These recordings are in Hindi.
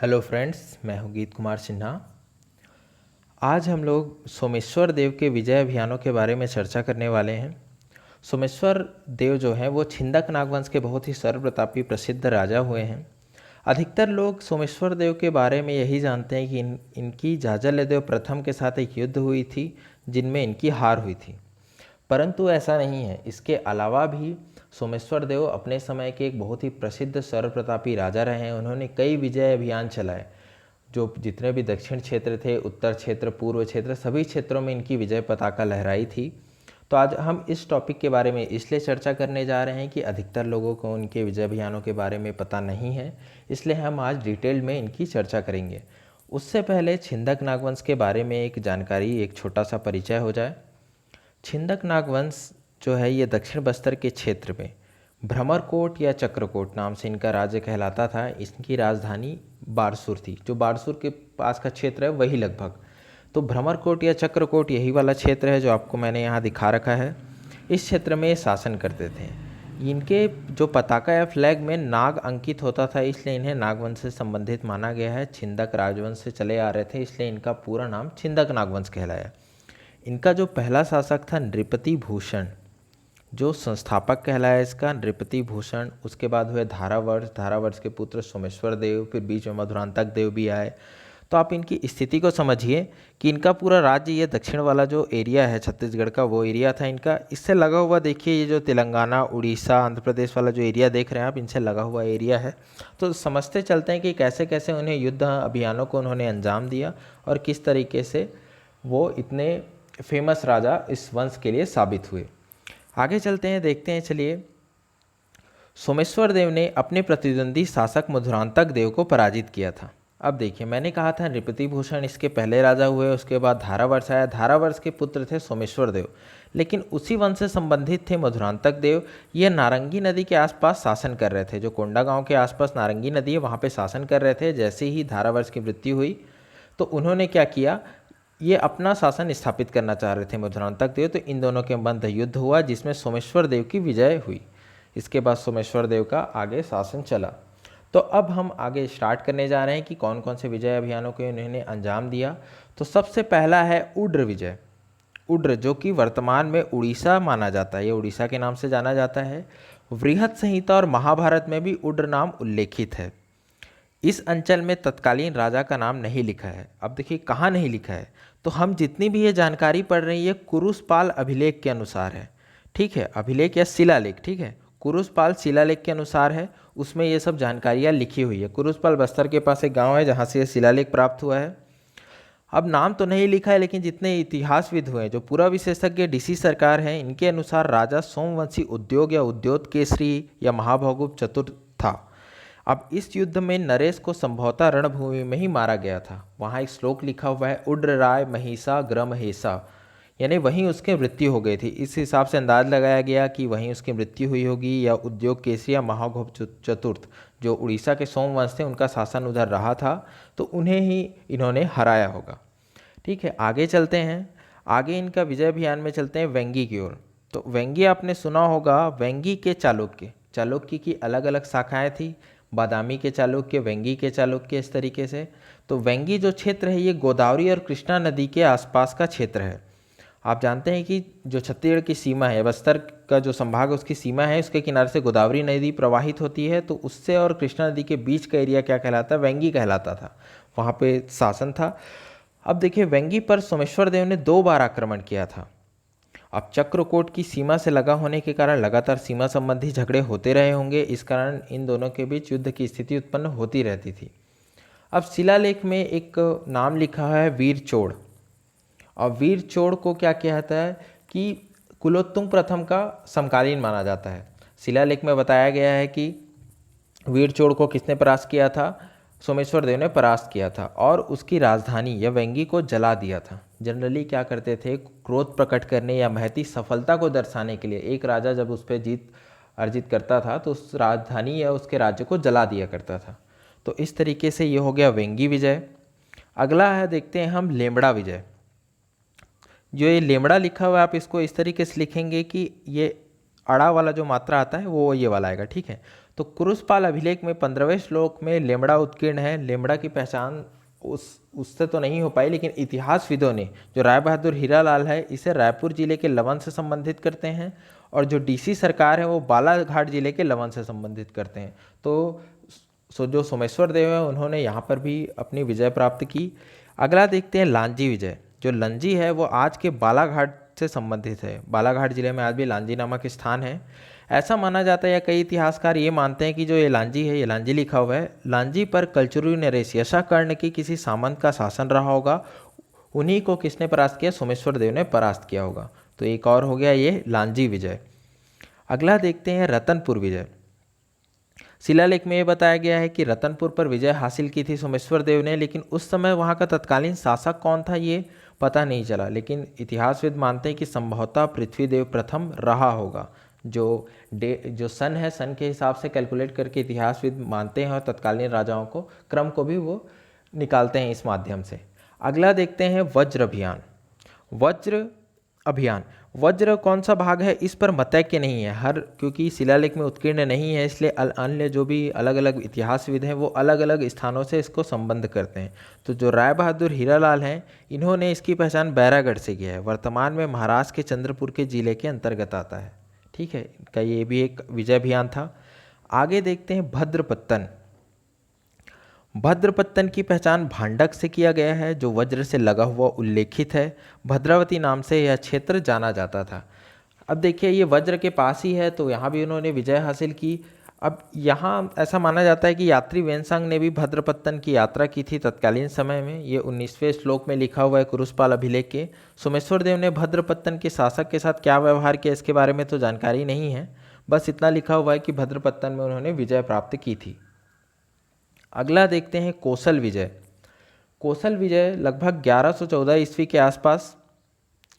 हेलो फ्रेंड्स, मैं हूं गीत कुमार सिन्हा। आज हम लोग सोमेश्वर देव के विजय अभियानों के बारे में चर्चा करने वाले हैं। सोमेश्वर देव जो हैं वो छिंदक नागवंश के बहुत ही सर्वप्रतापी प्रसिद्ध राजा हुए हैं। अधिकतर लोग सोमेश्वर देव के बारे में यही जानते हैं कि इनकी जाजलदेव प्रथम के साथ एक युद्ध हुई थी जिनमें इनकी हार हुई थी, परंतु ऐसा नहीं है। इसके अलावा भी सोमेश्वर देव अपने समय के एक बहुत ही प्रसिद्ध सर्वप्रतापी राजा रहे हैं। उन्होंने कई विजय अभियान चलाए। जो जितने भी दक्षिण क्षेत्र थे, उत्तर क्षेत्र, पूर्व क्षेत्र, सभी क्षेत्रों में इनकी विजय पताका लहराई थी। तो आज हम इस टॉपिक के बारे में इसलिए चर्चा करने जा रहे हैं कि अधिकतर लोगों को उनके विजय अभियानों के बारे में पता नहीं है, इसलिए हम आज डिटेल में इनकी चर्चा करेंगे। उससे पहले छिंदक नागवंश के बारे में एक जानकारी, एक छोटा सा परिचय हो जाए। छिंदक नागवंश जो है ये दक्षिण बस्तर के क्षेत्र में भ्रमरकोट या चक्रकोट नाम से इनका राज्य कहलाता था। इसकी राजधानी बारसूर थी। जो बारसूर के पास का क्षेत्र है वही लगभग, तो भ्रमरकोट या चक्रकोट यही वाला क्षेत्र है जो आपको मैंने यहाँ दिखा रखा है। इस क्षेत्र में ये शासन करते थे। इनके जो पताका या फ्लैग में नाग अंकित होता था, इसलिए इन्हें नागवंश से संबंधित माना गया है। छिंदक राजवंश से चले आ रहे थे, इसलिए इनका पूरा नाम छिंदक नागवंश कहलाया। इनका जो पहला शासक था नृपति भूषण, जो संस्थापक कहलाया इसका, नृपति भूषण। उसके बाद हुए धारावर्ष, धारावर्ष के पुत्र सोमेश्वर देव, फिर बीच में मधुरांतक देव भी आए। तो आप इनकी स्थिति को समझिए कि इनका पूरा राज्य, ये दक्षिण वाला जो एरिया है छत्तीसगढ़ का, वो एरिया था इनका। इससे लगा हुआ देखिए, ये जो तेलंगाना, उड़ीसा, आंध्र प्रदेश वाला जो एरिया देख रहे हैं आप, इनसे लगा हुआ एरिया है। तो समझते चलते हैं कि कैसे कैसे उन्हें युद्ध अभियानों को उन्होंने अंजाम दिया और किस तरीके से वो इतने फेमस राजा इस वंश के लिए साबित हुए। आगे चलते हैं, देखते हैं। चलिए, सोमेश्वर देव ने अपने प्रतिद्वंदी शासक मधुरांतक देव को पराजित किया था। अब देखिए, मैंने कहा था नृपति भूषण इसके पहले राजा हुए, उसके बाद धारावर्ष आया। धारावर्ष के पुत्र थे सोमेश्वर देव, लेकिन उसी वंश से संबंधित थे मधुरांतक देव। ये नारंगी नदी के आसपास शासन कर रहे थे। जो कोंडा गांव के आसपास नारंगी नदी है, वहाँ पे शासन कर रहे थे। जैसे ही धारावर्ष की मृत्यु हुई तो उन्होंने क्या किया, ये अपना शासन स्थापित करना चाह रहे थे मधुरांतक देव। तो इन दोनों के मध्य युद्ध हुआ जिसमें सोमेश्वर देव की विजय हुई। इसके बाद सोमेश्वर देव का आगे शासन चला। तो अब हम आगे स्टार्ट करने जा रहे हैं कि कौन कौन से विजय अभियानों को इन्होंने अंजाम दिया। तो सबसे पहला है उड्र विजय। उड्र, जो कि वर्तमान में उड़ीसा माना जाता है, ये उड़ीसा के नाम से जाना जाता है। वृहत संहिता और महाभारत में भी उड्र नाम उल्लेखित है। इस अंचल में तत्कालीन राजा का नाम नहीं लिखा है। अब देखिए कहाँ नहीं लिखा है, तो हम जितनी भी ये जानकारी पढ़ रहे हैं ये कुरुसपाल अभिलेख के अनुसार है। ठीक है, अभिलेख या शिलालेख, ठीक है, कुरुसपाल शिलालेख के अनुसार है। उसमें ये सब जानकारियाँ लिखी हुई है। कुरुसपाल बस्तर के पास एक गांव है जहाँ से ये शिलालेख प्राप्त हुआ है। अब नाम तो नहीं लिखा है, लेकिन जितने इतिहासविद हुए हैं, जो पूरा विशेषज्ञ डीसी सरकार है, इनके अनुसार राजा सोमवंशी उद्योग या उद्योग केसरी या महाभौगुप चतुर्थ था। अब इस युद्ध में नरेश को संभवतः रणभूमि में ही मारा गया था। वहाँ एक श्लोक लिखा हुआ है, उड्र राय महिषा ग्रमहेसा, यानी वहीं उसकी मृत्यु हो गई थी। इस हिसाब से अंदाज लगाया गया कि वहीं उसकी मृत्यु हुई होगी। या उद्योग केसरी या महाभौग चतुर्थ, जो उड़ीसा के सोमवंश थे, उनका शासन उधर रहा था, तो उन्हें ही इन्होंने हराया होगा। ठीक है, आगे चलते हैं। आगे इनका विजय अभियान में चलते हैं वेंगी की ओर। तो वेंगी आपने सुना होगा, वेंगी के चालुक्य, चालुक्य की अलग अलग शाखाएं थी, बादामी के चालुक्य, वेंगी के चालुक्य, इस तरीके से। तो वेंगी जो क्षेत्र है ये गोदावरी और कृष्णा नदी के आसपास का क्षेत्र है। आप जानते हैं कि जो छत्तीसगढ़ की सीमा है, बस्तर का जो संभाग है उसकी सीमा है, उसके किनारे से गोदावरी नदी प्रवाहित होती है। तो उससे और कृष्णा नदी के बीच का एरिया क्या कहलाता है, वेंगी कहलाता था। वहाँ पे शासन था। अब देखिए, वेंगी पर सोमेश्वर देव ने 2 बार आक्रमण किया था। अब चक्रकोट की सीमा से लगा होने के कारण लगातार सीमा संबंधी झगड़े होते रहे होंगे। इस कारण इन दोनों के बीच युद्ध की स्थिति उत्पन्न होती रहती थी। अब शिलालेख में एक नाम लिखा है वीर चोड़। और वीर चोड़ को क्या कहता है कि कुलोत्तुंग प्रथम का समकालीन माना जाता है। शिलालेख में बताया गया है कि वीर चोड़ को किसने परास्त किया था, सोमेश्वर देव ने परास्त किया था, और उसकी राजधानी या वेंगी को जला दिया था। जनरली क्या करते थे, क्रोध प्रकट करने या महती सफलता को दर्शाने के लिए एक राजा जब उस पर जीत अर्जित करता था तो उस राजधानी या उसके राज्य को जला दिया करता था। तो इस तरीके से ये हो गया वेंगी विजय। अगला है, देखते हैं हम, लेमड़ा विजय। जो ये लेमड़ा लिखा हुआ है, आप इसको इस तरीके से लिखेंगे कि ये अड़ा वाला जो मात्रा आता है वो ये वाला आएगा, ठीक है। तो कुरुसपाल अभिलेख में 15वें श्लोक में लेमड़ा उत्कीर्ण है। लेमड़ा की पहचान उससे तो नहीं हो पाई, लेकिन इतिहासविदों ने, जो राय बहादुर हीरालाल है, इसे रायपुर जिले के लवन से संबंधित करते हैं, और जो डीसी सरकार है वो बालाघाट जिले के लवन से संबंधित करते हैं। तो जो सोमेश्वर देव है उन्होंने यहाँ पर भी अपनी विजय प्राप्त की। अगला देखते हैं लांजी विजय। जो लंजी है वो आज के बालाघाट से संबंधित है। बालाघाट जिले में आज भी लांजी नामक स्थान है। ऐसा माना जाता है या कई इतिहासकार ये मानते हैं कि जो ये लांजी है, ये लांजी लिखा हुआ है, लांजी पर कलचुरी नरेश यशाकर्ण की किसी सामंत का शासन रहा होगा। उन्हीं को किसने परास्त किया? सोमेश्वर देव ने परास्त किया होगा। तो एक और हो गया ये लांजी विजय। अगला देखते हैं रतनपुर विजय। शिलालेख में ये बताया गया है कि रतनपुर पर विजय हासिल की थी सोमेश्वर देव ने, लेकिन उस समय वहाँ का तत्कालीन शासक कौन था ये पता नहीं चला। लेकिन इतिहासविद मानते हैं कि संभवतः पृथ्वीदेव प्रथम रहा होगा। जो सन है, सन के हिसाब से कैलकुलेट करके इतिहासविद मानते हैं, और तत्कालीन राजाओं को क्रम को भी वो निकालते हैं इस माध्यम से। अगला देखते हैं वज्र अभियान। वज्र अभियान, वज्र कौन सा भाग है इस पर मतैक्य नहीं है। क्योंकि शिलालेख में उत्कीर्ण नहीं है, इसलिए अन्य जो भी अलग अलग इतिहासविद हैं वो अलग अलग स्थानों से इसको संबंध करते हैं। तो जो राय बहादुर हीरालाल हैं, इन्होंने इसकी पहचान बैरागढ़ से किया है। वर्तमान में महाराष्ट्र के चंद्रपुर के जिले के अंतर्गत आता है, ठीक है। इनका ये भी एक विजय अभियान था। आगे देखते हैं भद्रपत्तन। भद्रपत्तन की पहचान भांडक से किया गया है, जो वज्र से लगा हुआ उल्लेखित है। भद्रावती नाम से यह क्षेत्र जाना जाता था। अब देखिए ये वज्र के पास ही है, तो यहाँ भी उन्होंने विजय हासिल की। अब यहाँ ऐसा माना जाता है कि यात्री वेनसांग ने भी भद्रपत्तन की यात्रा की थी तत्कालीन समय में। ये 19वें श्लोक में लिखा हुआ है कुरुसपाल अभिलेख के। सोमेश्वर देव ने भद्रपत्तन के शासक के साथ क्या व्यवहार किया इसके बारे में तो जानकारी नहीं है, बस इतना लिखा हुआ है कि भद्रपत्तन में उन्होंने विजय प्राप्त की थी। अगला देखते हैं कोसल विजय। कोसल विजय लगभग 1114 ईस्वी के आसपास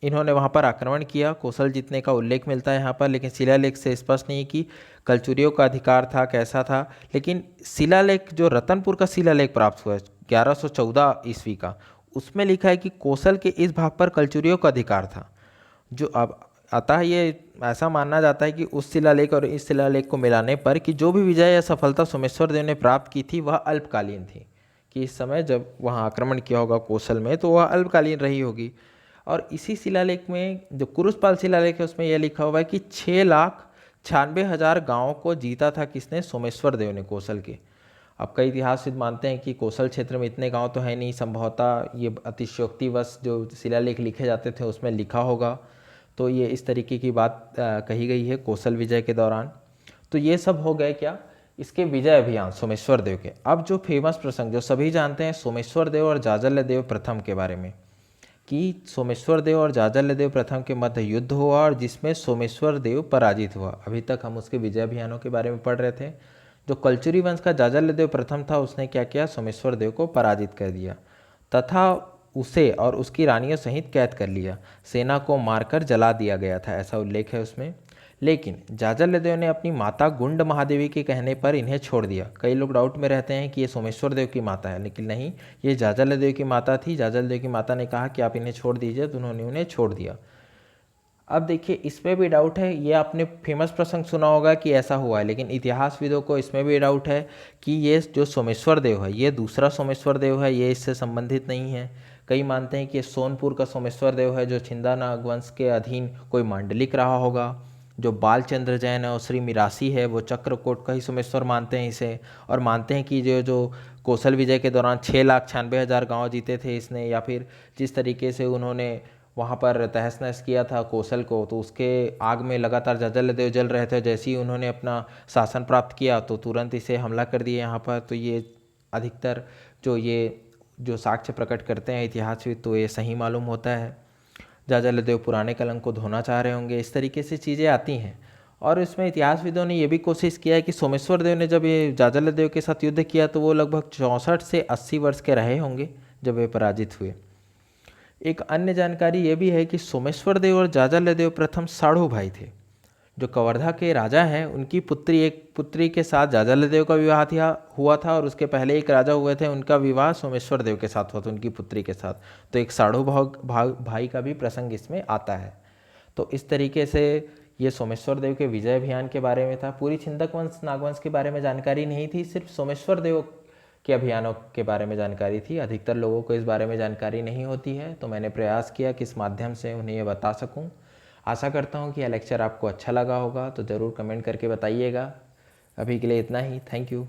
इन्होंने वहाँ पर आक्रमण किया। कोसल जीतने का उल्लेख मिलता है यहाँ पर, लेकिन शिलालेख से स्पष्ट नहीं कि कलचुरियों का अधिकार था कैसा था। लेकिन शिलालेख जो रतनपुर का शिलालेख प्राप्त हुआ है 1114 ईस्वी का, उसमें लिखा है कि कोसल के इस भाग पर कलचुरियों का अधिकार था। जो अब अतः ये ऐसा माना जाता है कि उस शिलालेख और इस शिलालेख को मिलाने पर कि जो भी विजय या सफलता सोमेश्वर देव ने प्राप्त की थी वह अल्पकालीन थी, कि इस समय जब वहाँ आक्रमण किया होगा कोसल में तो वह अल्पकालीन रही होगी। और इसी शिलालेख में जो कुरुसपाल शिलालेख है उसमें यह लिखा हुआ है कि 6,96,000 गाँवों को जीता था किसने? सोमेश्वर देव ने, कोसल के। अब कई इतिहासविद मानते हैं कि कोसल क्षेत्र में इतने गांव तो है नहीं, संभवतः ये अतिशयोक्तिवश जो शिलालेख लिखे जाते थे उसमें लिखा होगा। तो ये इस तरीके की बात कही गई है कोसल विजय के दौरान। तो ये सब हो गए क्या? इसके विजय अभियान सोमेश्वर देव के। अब जो फेमस प्रसंग जो सभी जानते हैं, सोमेश्वर देव और जाजल्य देव प्रथम के बारे में, कि सोमेश्वर देव और जाजल्य देव प्रथम के मध्य युद्ध हुआ और जिसमें सोमेश्वर देव पराजित हुआ। अभी तक हम उसके विजय अभियानों के बारे में पढ़ रहे थे। जो कलचुरी वंश का जाजल्य देव प्रथम था उसने क्या किया? सोमेश्वर देव को पराजित कर दिया तथा उसे और उसकी रानियों सहित कैद कर लिया। सेना को मारकर जला दिया गया था, ऐसा उल्लेख है उसमें। लेकिन जाजल्य देव ने अपनी माता गुंड महादेवी के कहने पर इन्हें छोड़ दिया। कई लोग डाउट में रहते हैं कि ये सोमेश्वर देव की माता है, लेकिन नहीं, ये जाजल्य देव की माता थी। जाजल्य देव की माता ने कहा कि आप इन्हें छोड़ दीजिए, तो उन्होंने उन्हें छोड़ दिया। अब देखिए इसमें भी डाउट है, ये आपने फेमस प्रसंग सुना होगा कि ऐसा हुआ है, लेकिन इतिहासविदों को इसमें भी डाउट है कि ये जो सोमेश्वर देव है ये दूसरा सोमेश्वर देव है, ये इससे संबंधित नहीं है। कई मानते हैं कि ये सोनपुर का सोमेश्वर देव है जो छिंदा नागवंश के अधीन कोई मांडलिक रहा होगा। जो बालचंद्र जैन है और श्री मिरासी है वो चक्रकोट का ही सोमेश्वर मानते हैं इसे, और मानते हैं कि जो कोसल विजय के दौरान 6,96,000 गाँव जीते थे इसने, या फिर जिस तरीके से उन्होंने वहाँ पर तहस नहस किया था कोसल को, तो उसके आग में लगातार जाजल्य देव जल रहे थे। जैसे ही उन्होंने अपना शासन प्राप्त किया तो तुरंत इसे हमला कर दिया यहाँ पर। तो ये अधिकतर जो साक्ष्य प्रकट करते हैं इतिहासविद, तो ये सही मालूम होता है। जाजल्य देव पुराने कलंक को धोना चाह रहे होंगे, इस तरीके से चीज़ें आती हैं। और इसमें इतिहासविदों ने ये भी कोशिश किया है कि सोमेश्वर देव ने जब ये जाजल्य देव के साथ युद्ध किया तो वो लगभग 64 से 80 वर्ष के रहे होंगे जब वे पराजित हुए। एक अन्य जानकारी ये भी है कि सोमेश्वर देव और जाजल्य देव प्रथम साढ़ू भाई थे। जो कवर्धा के राजा हैं उनकी एक पुत्री के साथ जाजल्य देव का विवाह हुआ था, और उसके पहले एक राजा हुए थे उनका विवाह सोमेश्वर देव के साथ हुआ था, उनकी पुत्री के साथ। तो एक साढ़ू भाई का भी प्रसंग इसमें आता है। तो इस तरीके से ये सोमेश्वर देव के विजय अभियान के बारे में था। पूरी छिंदक वंश नागवंश के बारे में जानकारी नहीं थी, सिर्फ सोमेश्वर देव के अभियानों के बारे में जानकारी थी। अधिकतर लोगों को इस बारे में जानकारी नहीं होती है, तो मैंने प्रयास किया कि इस माध्यम से उन्हें ये बता सकूं। आशा करता हूं कि यह लेक्चर आपको अच्छा लगा होगा, तो ज़रूर कमेंट करके बताइएगा। अभी के लिए इतना ही। Thank you.